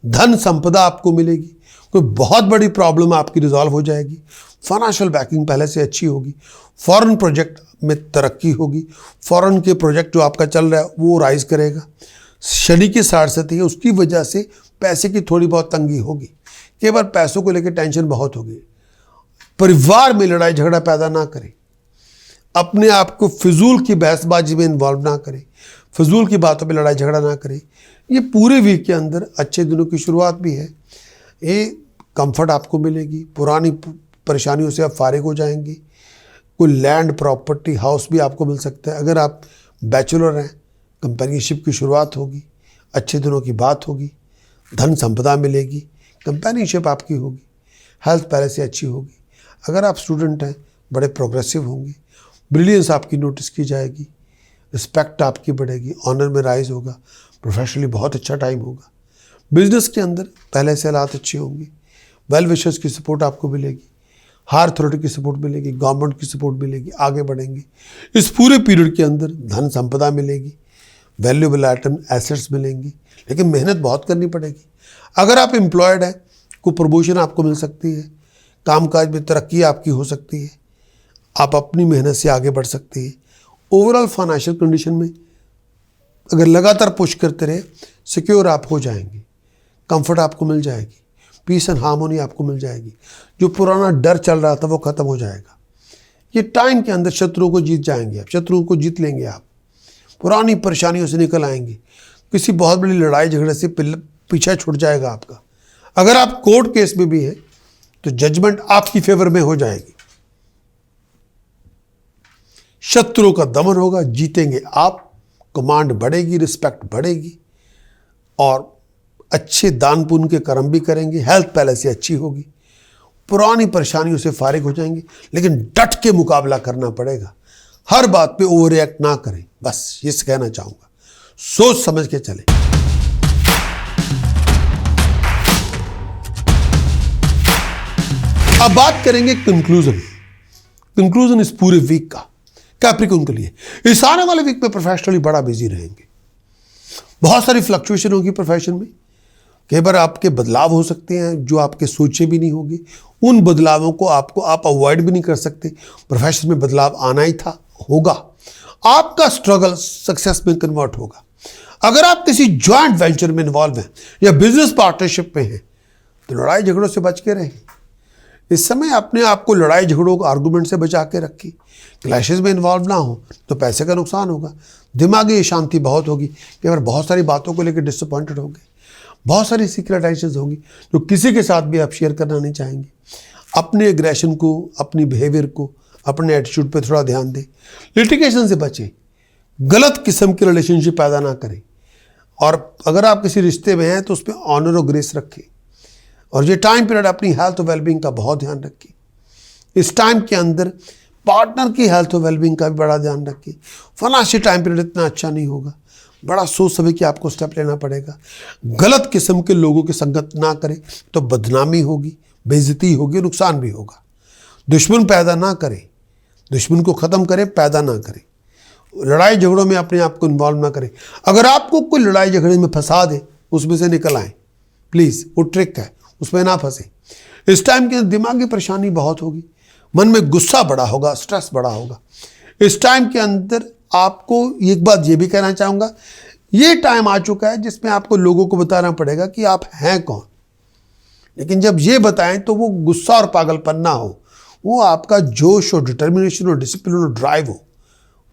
धन संपदा आपको मिलेगी, कोई बहुत बड़ी प्रॉब्लम आपकी रिजॉल्व हो जाएगी, फाइनेंशियल बैकिंग पहले से अच्छी होगी, फॉरेन प्रोजेक्ट में तरक्की होगी, फॉरेन के प्रोजेक्ट जो आपका चल रहा है वो राइज करेगा। शनि की साढ़े है, उसकी वजह से पैसे की थोड़ी बहुत तंगी होगी, कई बार पैसों को लेकर टेंशन बहुत होगी। परिवार में लड़ाई झगड़ा पैदा ना करें, अपने आप को फिजूल की बहसबाजी में इन्वॉल्व ना करें, फिजूल की बातों पे लड़ाई झगड़ा ना करें। ये पूरे वीक के अंदर अच्छे दिनों की शुरुआत भी है। ये कंफर्ट आपको मिलेगी, पुरानी परेशानियों से आप फारिग हो जाएंगे। कोई लैंड प्रॉपर्टी हाउस भी आपको मिल सकता है। अगर आप बैचलर हैं, कंपेनियनशिप की शुरुआत होगी, अच्छे दिनों की बात होगी, धन संपदा मिलेगी, कंपेनियनशिप आपकी होगी, हेल्थ पहले से अच्छी होगी। अगर आप स्टूडेंट हैं, बड़े प्रोग्रेसिव होंगे, ब्रिलियंस आपकी नोटिस की जाएगी, रिस्पेक्ट आपकी बढ़ेगी, ऑनर में राइज होगा, प्रोफेशनली बहुत अच्छा टाइम होगा। बिजनेस के अंदर पहले से हालात अच्छे होंगे, वेल विशर्स की सपोर्ट आपको मिलेगी, हायर अथॉरिटी की सपोर्ट मिलेगी, गवर्नमेंट की सपोर्ट मिलेगी, आगे बढ़ेंगे। इस पूरे पीरियड के अंदर धन संपदा मिलेगी, वैल्यूएबल आइटम एसेट्स मिलेंगी, लेकिन मेहनत बहुत करनी पड़ेगी। अगर आप एम्प्लॉयड हैं, को प्रमोशन आपको मिल सकती है, कामकाज में तरक्की आपकी हो सकती है, आप अपनी मेहनत से आगे बढ़ सकते हैं। ओवरऑल फाइनेंशियल कंडीशन में अगर लगातार पुश करते रहे, सिक्योर आप हो जाएंगे, कंफर्ट आपको मिल जाएगी, पीस एंड हार्मोनी आपको मिल जाएगी। जो पुराना डर चल रहा था वो खत्म हो जाएगा। ये टाइम के अंदर शत्रुओं को जीत जाएंगे आप, शत्रुओं को जीत लेंगे आप, पुरानी परेशानियों से निकल आएंगे, किसी बहुत बड़ी लड़ाई झगड़े से पीछा छूट जाएगा आपका। अगर आप कोर्ट केस में भी हैं तो जजमेंट आपकी फेवर में हो जाएगी, शत्रुओं का दमन होगा, जीतेंगे आप, कमांड बढ़ेगी, रिस्पेक्ट बढ़ेगी, और अच्छे दान पुण्य के कर्म भी करेंगे, हेल्थ पहले से अच्छी होगी, पुरानी परेशानियों से फारिग हो जाएंगे। लेकिन डट के मुकाबला करना पड़ेगा, हर बात पे ओवर रिएक्ट ना करें, बस ये कहना चाहूंगा। सोच समझ के चलें। अब बात करेंगे कंक्लूजन इस पूरे वीक का कैप्रिकॉर्न के लिए। इस आने वाले वीक में प्रोफेशनली बड़ा बिजी रहेंगे, बहुत सारी फ्लक्चुएशन होगी प्रोफेशन में, कई बार आपके बदलाव हो सकते हैं जो आपके सोचे भी नहीं होंगे, उन बदलावों को आप अवॉइड भी नहीं कर सकते। प्रोफेशन में बदलाव आना ही था, होगा, आपका स्ट्रगल सक्सेस में कन्वर्ट होगा। अगर आप किसी जॉइंट वेंचर में इन्वॉल्व हैं या बिजनेस पार्टनरशिप में हैं तो लड़ाई झगड़ों से बच के रहें। इस समय अपने आप को लड़ाई झगड़ों को आर्गूमेंट से बचा के रखिए, क्लैशेस में इन्वॉल्व ना हो तो पैसे का नुकसान होगा, दिमागी शांति बहुत होगी, कई बार बहुत सारी बातों को लेकर डिसअपॉइंटेड होंगे, बहुत सारी सीक्रेटाइजेशंस होंगी जो किसी के साथ भी आप शेयर करना नहीं चाहेंगे। अपने एग्रेशन को, अपनी बिहेवियर को, अपने एटीट्यूड पे थोड़ा ध्यान दें। लिटिगेशन से बचें, गलत किस्म की रिलेशनशिप पैदा ना करें, और अगर आप किसी रिश्ते में हैं तो उसमें ऑनर और ग्रेस रखें। और ये टाइम पीरियड अपनी हेल्थ और वेलबींग का बहुत ध्यान रखें। इस टाइम के अंदर पार्टनर की हेल्थ और वेलबींग का भी बड़ा ध्यान रखें। फाइनेंशियल टाइम पीरियड इतना अच्छा नहीं होगा, बड़ा सोच समझ के आपको स्टेप लेना पड़ेगा। गलत किस्म के लोगों की संगत ना करें तो बदनामी होगी, बेइज्जती होगी, नुकसान भी होगा। दुश्मन पैदा ना करें, दुश्मन को ख़त्म करें, पैदा ना करें। लड़ाई झगड़ों में अपने आप को इन्वॉल्व ना करें। अगर आपको कोई लड़ाई झगड़े में फंसा दे उसमें से निकल आएँ प्लीज़, वो ट्रिक है, उसमें ना फंसे। इस टाइम के अंदर दिमागी परेशानी बहुत होगी, मन में गुस्सा बड़ा होगा, स्ट्रेस बड़ा होगा। इस टाइम के अंदर आपको एक बात ये भी कहना चाहूँगा, ये टाइम आ चुका है जिसमें आपको लोगों को बताना पड़ेगा कि आप हैं कौन। लेकिन जब ये बताएं तो वो गुस्सा और पागलपन ना हो, वो आपका जोश और डिटर्मिनेशन और डिसिप्लिन और ड्राइव हो।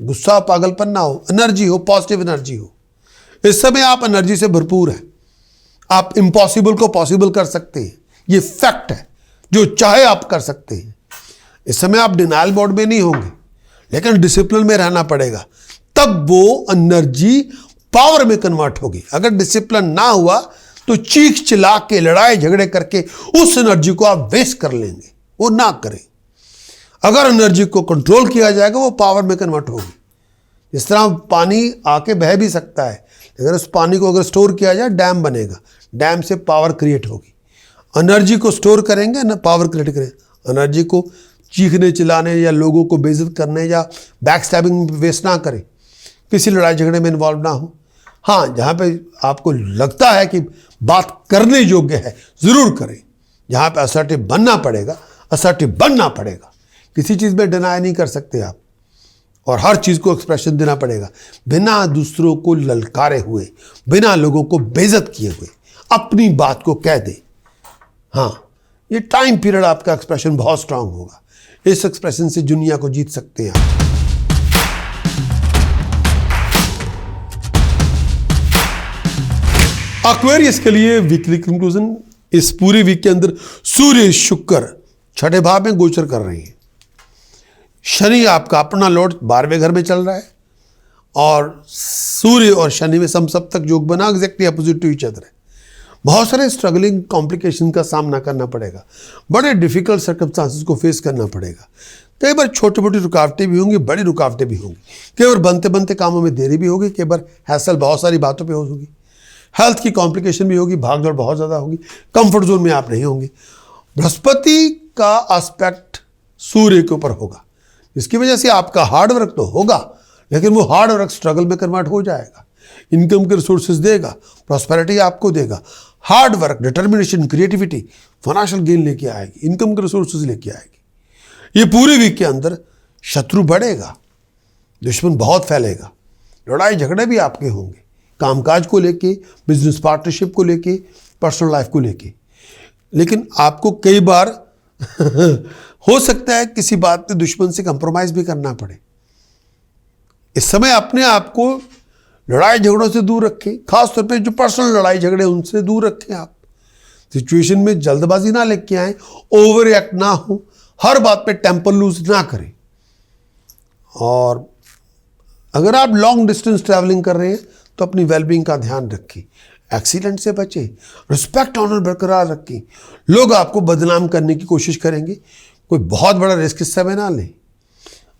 गुस्सा और पागलपन ना हो, एनर्जी हो, पॉजिटिव एनर्जी हो। इस समय आप एनर्जी से भरपूर हैं, आप इम्पॉसिबल को पॉसिबल कर सकते हैं, ये फैक्ट है। जो चाहे आप कर सकते हैं। इस समय आप डिनाइल मोड में नहीं होंगे, लेकिन डिसिप्लिन में रहना पड़ेगा, तब वो एनर्जी पावर में कन्वर्ट होगी। अगर डिसिप्लिन ना हुआ तो चीख चिल्ला के, लड़ाई झगड़े करके उस एनर्जी को आप वेस्ट कर लेंगे, वो ना करें। अगर एनर्जी को कंट्रोल किया जाएगा वो पावर में कन्वर्ट होगी। इस तरह पानी आके बह भी सकता है, अगर उस पानी को अगर स्टोर किया जाए डैम बनेगा, डैम से पावर क्रिएट होगी। एनर्जी को स्टोर करेंगे ना, पावर क्रिएट करेंगे। एनर्जी को चीखने चिल्लाने या लोगों को बेइज्जत करने या बैक स्टैबिंग वेस्ट ना करें, किसी लड़ाई झगड़े में इन्वॉल्व ना हो। हाँ, जहाँ पे आपको लगता है कि बात करने योग्य है ज़रूर करें, जहाँ पे असर्टिव बनना पड़ेगा असर्टिव बनना पड़ेगा। किसी चीज़ में डिनाई नहीं कर सकते आप, और हर चीज़ को एक्सप्रेशन देना पड़ेगा, बिना दूसरों को ललकारे हुए, बिना लोगों को बेइज्जत किए हुए। अपनी बात को कह दे। हाँ, ये टाइम पीरियड आपका एक्सप्रेशन बहुत स्ट्रांग होगा। इस एक्सप्रेशन से दुनिया को जीत सकते हैं आप। एक्वेरियस के लिए वीकली कंक्लूजन, इस पूरे वीक के अंदर सूर्य शुक्र छठे भाव में गोचर कर रही है। शनि आपका अपना लॉर्ड 12वें घर में चल रहा है और सूर्य और शनि में समसप्तक योग बना, exactly opposite to each other है। बहुत सारे स्ट्रगलिंग कॉम्प्लिकेशन का सामना करना पड़ेगा, बड़े डिफिकल्ट सर्कमस्टांसेस को फेस करना पड़ेगा। कई बार छोटी मोटी रुकावटें भी होंगी, बड़ी रुकावटें भी होंगी। कई बार बनते बनते कामों में देरी भी होगी, कई बार हैसल बहुत सारी बातों पे होगी। हेल्थ की कॉम्प्लिकेशन भी होगी, भागदौड़ बहुत ज़्यादा होगी, कंफर्ट जोन में आप नहीं होंगे। बृहस्पति का एस्पेक्ट सूर्य के ऊपर होगा, इसकी वजह से आपका हार्ड वर्क तो होगा, लेकिन वो हार्ड वर्क स्ट्रगल में कन्वर्ट हो जाएगा, इनकम के रिसोर्सेज देगा, प्रॉस्पेरिटी आपको देगा। Hard work, determination, creativity financial gain लेके आएगी, इनकम के रिसोर्सेज लेके आएगी। ये पूरे वीक के अंदर शत्रु बढ़ेगा, दुश्मन बहुत फैलेगा, लड़ाई झगड़े भी आपके होंगे, कामकाज को लेके, बिजनेस पार्टनरशिप को लेके, पर्सनल लाइफ को लेके। लेकिन आपको कई बार हो सकता है किसी बात पे दुश्मन से कंप्रोमाइज भी करना पड़े। इस समय अपने आप को लड़ाई झगड़ों से दूर रखें, खासतौर पे जो पर्सनल लड़ाई झगड़े उनसे दूर रखें। आप सिचुएशन में जल्दबाजी ना लेके आए, ओवर रिएक्ट ना हो, हर बात पे टेम्पर लूज ना करें। और अगर आप लॉन्ग डिस्टेंस ट्रैवलिंग कर रहे हैं तो अपनी वेलबींग का ध्यान रखें, एक्सीडेंट से बचें, रिस्पेक्ट ऑनर बरकरार रखें। लोग आपको बदनाम करने की कोशिश करेंगे, कोई बहुत बड़ा रिस्क इस समय ना लें।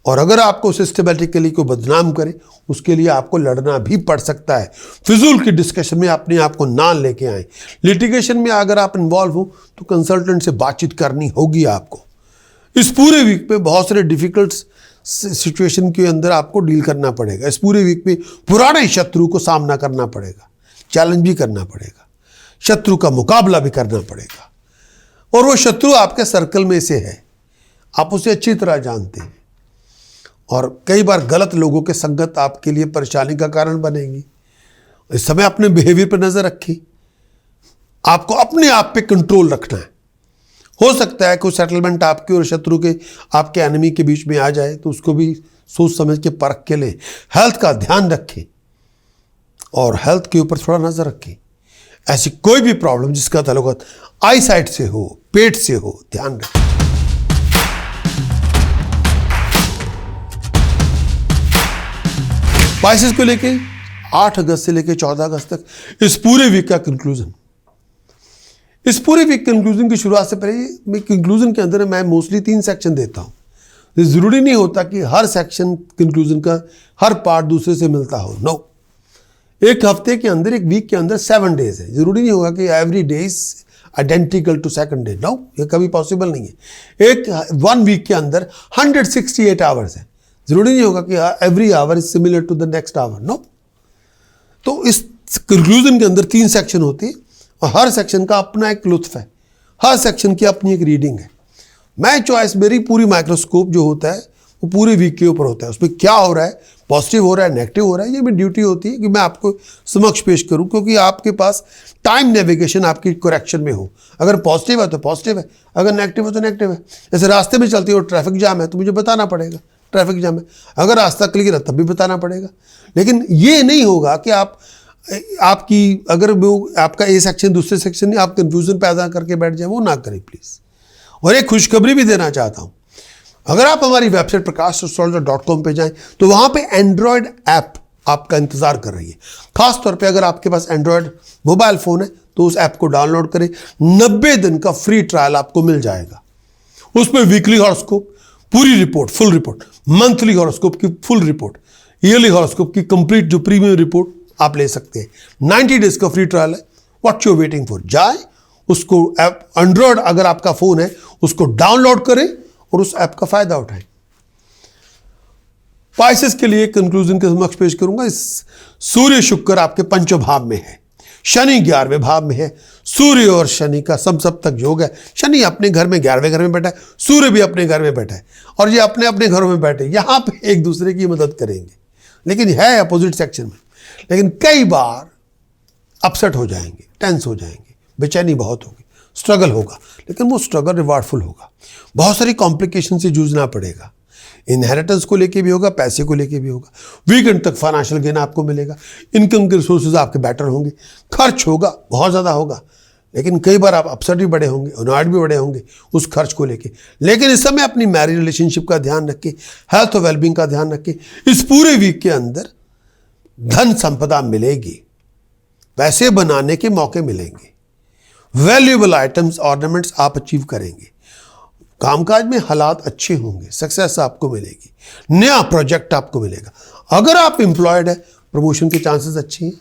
और अगर आपको सिस्टमेटिकली कोई बदनाम करे, उसके लिए आपको लड़ना भी पड़ सकता है। फिजूल की डिस्कशन में अपने आप को ना लेके आए। लिटिगेशन में अगर आप इन्वॉल्व हो तो कंसल्टेंट से बातचीत करनी होगी आपको। इस पूरे वीक पे बहुत सारे डिफिकल्ट सिचुएशन के अंदर आपको डील करना पड़ेगा। इस पूरे वीक में पुराने शत्रु को सामना करना पड़ेगा, चैलेंज भी करना पड़ेगा, शत्रु का मुकाबला भी करना पड़ेगा। और वो शत्रु आपके सर्कल में से है, आप उसे अच्छी तरह जानते हैं। और कई बार गलत लोगों के संगत आपके लिए परेशानी का कारण बनेगी। इस समय अपने बिहेवियर पर नजर रखें, आपको अपने आप पे कंट्रोल रखना है। हो सकता है कोई सेटलमेंट आपके और शत्रु के, आपके एनिमी के बीच में आ जाए, तो उसको भी सोच समझ के परख के लें। हेल्थ का ध्यान रखें और हेल्थ के ऊपर थोड़ा नजर रखें। ऐसी कोई भी प्रॉब्लम जिसका ताल्लुक आई साइट से हो, पेट से हो, ध्यान रखें। स्पाइसेस को लेके 8 अगस्त से लेके 14 अगस्त तक इस पूरे वीक का कंक्लूजन। इस पूरे वीक कंक्लूजन की शुरुआत से पहले मैं कंक्लूजन के अंदर मैं मोस्टली 3 सेक्शन देता हूं। जरूरी नहीं होता कि हर सेक्शन कंक्लूजन का हर पार्ट दूसरे से मिलता हो। नो, एक हफ्ते के अंदर, एक वीक के अंदर 7 डेज है। जरूरी नहीं होगा कि every day is identical to second day. No, ये कभी पॉसिबल नहीं है। एक 1 वीक के अंदर 168 आवर्स है। जरूरी नहीं होगा कि every hour is similar to the next hour. No, तो इस कंक्लूजन के अंदर 3 सेक्शन होते हैं और हर सेक्शन का अपना एक लुत्फ है, हर सेक्शन की अपनी एक रीडिंग है। मैं चॉइस, मेरी पूरी माइक्रोस्कोप जो होता है वो पूरे वीक के ऊपर होता है। उसमें क्या हो रहा है, पॉजिटिव हो रहा है, नेगेटिव हो रहा है, ये मेरी ड्यूटी होती है कि मैं आपको समक्ष पेश करूं, क्योंकि आपके पास टाइम नेविगेशन आपकी करेक्शन में हो। अगर पॉजिटिव है तो पॉजिटिव है, अगर नेगेटिव है तो नेगेटिव है। जैसे रास्ते में चलती हो, ट्रैफिक जाम है तो मुझे बताना पड़ेगा ट्रैफिक जाम है, अगर रास्ता क्लियर है तब भी बताना पड़ेगा। लेकिन ये नहीं होगा कि आपकी अगर वो आपका ए सेक्शन दूसरे सेक्शन में आप कंफ्यूजन पैदा करके बैठ जाए, वो ना करें प्लीज़। और एक खुशखबरी भी देना चाहता हूँ, अगर आप हमारी वेबसाइट prakash.com पे जाएं तो वहाँ पे एंड्रॉयड ऐप आपका इंतज़ार कर रही है। खास तौर पे अगर आपके पास एंड्रॉयड मोबाइल फ़ोन है तो उस ऐप को डाउनलोड करें। 90 दिन का फ्री ट्रायल आपको मिल जाएगा। उसमें वीकली हॉरोस्कोप पूरी report, full report, monthly horoscope की फुल रिपोर्ट, ईयरली हॉरोस्कोप की कंप्लीट जो प्रीमियम रिपोर्ट आप ले सकते हैं। 90 डेज का फ्री ट्रायल है। What you waiting for? जाए उसको, ऐप एंड्रॉयड अगर आपका फ़ोन है उसको डाउनलोड करें और उस ऐप का फायदा उठाएं। स्पाइसेस के लिए कंक्लूजन के समक्ष पेश करूंगा। इस सूर्य शुक्र आपके पंचम भाव में है, शनि 11वें भाव में है। सूर्य और शनि का समसप्तक योग है। शनि अपने घर में 11वें घर में बैठा है, सूर्य भी अपने घर में बैठा है और ये अपने अपने घरों में बैठे, यहां पे एक दूसरे की मदद करेंगे, लेकिन है अपोजिट सेक्शन में। लेकिन कई बार अपसेट हो जाएंगे, टेंस हो जाएंगे। बेचैनी बहुत होगी, स्ट्रगल होगा, लेकिन वो स्ट्रगल रिवार्डफुल होगा। बहुत सारी कॉम्प्लिकेशन से जूझना पड़ेगा, इनहेरिटेंस को लेके भी होगा, पैसे को लेके भी होगा। वीकेंड तक फाइनेंशियल गेन आपको मिलेगा, इनकम के रिसोर्सेज आपके बेटर होंगे, खर्च होगा, बहुत ज़्यादा होगा, लेकिन कई बार आप अपसेट भी बड़े होंगे, अनॉयड भी बड़े होंगे उस खर्च को लेके। लेकिन इस समय अपनी मैरिज रिलेशनशिप का ध्यान रखें, हेल्थ और वेलबींग का ध्यान रखें। इस पूरे वीक के अंदर धन संपदा मिलेगी, पैसे बनाने के मौके मिलेंगे, वैल्यूएबल आइटम्स ऑर्नामेंट्स आप अचीव करेंगे, कामकाज में हालात अच्छे होंगे, सक्सेस आपको मिलेगी, नया प्रोजेक्ट आपको मिलेगा। अगर आप एम्प्लॉयड है, प्रमोशन के चांसेस अच्छे हैं,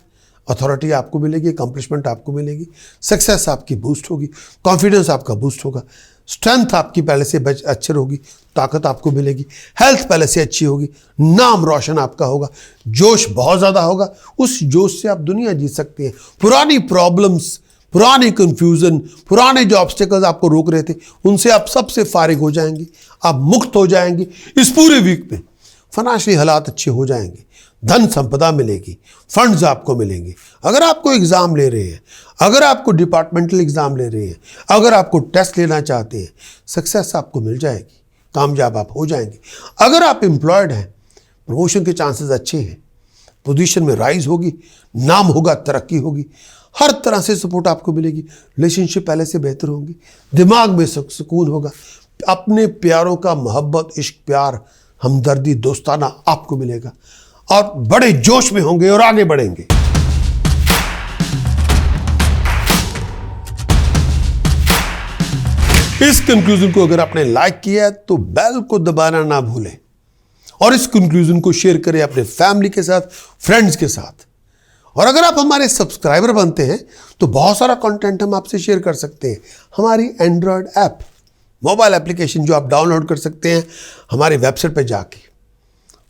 अथॉरिटी आपको मिलेगी, अकम्पलिशमेंट आपको मिलेगी, सक्सेस आपकी बूस्ट होगी, कॉन्फिडेंस आपका बूस्ट होगा, स्ट्रेंथ आपकी पहले से अच्छी होगी, ताकत आपको मिलेगी, हेल्थ पहले से अच्छी होगी, नाम रोशन आपका होगा, जोश बहुत ज़्यादा होगा, उस जोश से आप दुनिया जीत सकते हैं। पुरानी प्रॉब्लम्स, पुरानी कंफ्यूजन, पुराने जो ऑब्स्टिकल्स आपको रोक रहे थे, उनसे आप सबसे फारिग हो जाएंगे, आप मुक्त हो जाएंगे। इस पूरे वीक में फाइनेंशियल हालात अच्छे हो जाएंगे, धन संपदा मिलेगी, फंड्स आपको मिलेंगे। अगर आपको एग्ज़ाम ले रहे हैं, अगर आपको डिपार्टमेंटल एग्ज़ाम ले रहे हैं, अगर आपको टेस्ट लेना चाहते हैं, सक्सेस आपको मिल जाएगी, कामयाब आप हो जाएंगे। अगर आप एम्प्लॉयड हैं, प्रमोशन के चांसेस अच्छे हैं, पोजीशन में राइज होगी, नाम होगा, तरक्की होगी, हर तरह से सपोर्ट आपको मिलेगी, रिलेशनशिप पहले से बेहतर होंगी, दिमाग में सुकून होगा, अपने प्यारों का मोहब्बत, इश्क, प्यार, हमदर्दी, दोस्ताना आपको मिलेगा और बड़े जोश में होंगे और आगे बढ़ेंगे। इस कंक्लूजन को अगर आपने लाइक किया है तो बेल को दबाना ना भूलें और इस कंक्लूजन को शेयर करें अपने फैमिली के साथ, फ्रेंड्स के साथ। और अगर आप हमारे सब्सक्राइबर बनते हैं तो बहुत सारा कंटेंट हम आपसे शेयर कर सकते हैं। हमारी एंड्रॉयड ऐप, मोबाइल एप्लीकेशन जो आप डाउनलोड कर सकते हैं हमारी वेबसाइट पर जाके,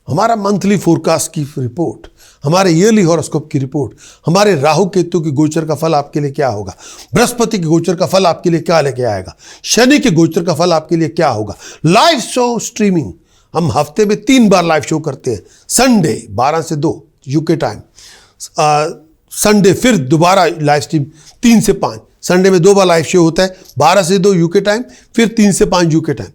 हमारा मंथली फोरकास्ट की रिपोर्ट, हमारे ईयरली हॉरोस्कोप की रिपोर्ट, हमारे राहु केतु के गोचर का फल आपके लिए क्या होगा, बृहस्पति के गोचर का फल आपके लिए क्या लेके आएगा, शनि के गोचर का फल आपके लिए क्या होगा, लाइव शो स्ट्रीमिंग हम हफ्ते में 3 बार लाइव शो करते हैं। संडे 12 से 2 यूके टाइम, संडे फिर दोबारा लाइव स्ट्रीम 3 से 5, संडे में 2 बार लाइव शो होता है, 12 से 2 यूके टाइम, फिर 3 से 5 यूके टाइम।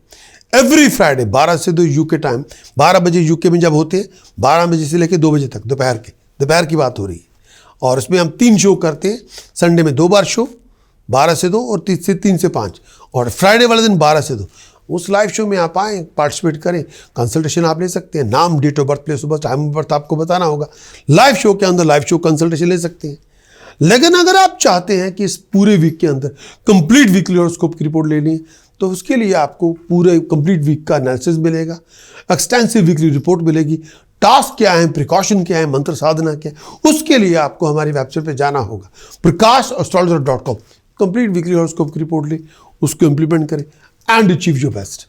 एवरी फ्राइडे 12 से 2 यूके टाइम, 12 बजे यूके में जब होते हैं, 12 बजे से लेकर 2 बजे तक, दोपहर की बात हो रही है। और इसमें हम 3 शो करते हैं, संडे में 2 बार शो 12 से 2 और 3 से 5, और फ्राइडे वाले दिन 12 से 2। उस लाइव शो में आप आएँ, पार्टिसिपेट करें, कंसल्टेशन आप ले सकते हैं, नाम, date of birth, place of birth, time of birth आपको बताना होगा। लाइव शो के अंदर लाइव शो कंसल्टेशन ले सकते हैं। लेकिन अगर आप चाहते हैं कि इस पूरे वीक के अंदर कंप्लीट वीकली हॉरोस्कोप की रिपोर्ट लेनी है तो उसके लिए आपको पूरे कंप्लीट वीक का एनालिसिस मिलेगा, एक्सटेंसिव वीकली रिपोर्ट मिलेगी, टास्क क्या है, प्रिकॉशन क्या है, मंत्र साधना क्या है, उसके लिए आपको हमारी वेबसाइट पे जाना होगा prakash.astrologer.com। कंप्लीट वीकली हॉरोस्कोप की रिपोर्ट लें, उसको इंप्लीमेंट करें एंड अचीव योर बेस्ट।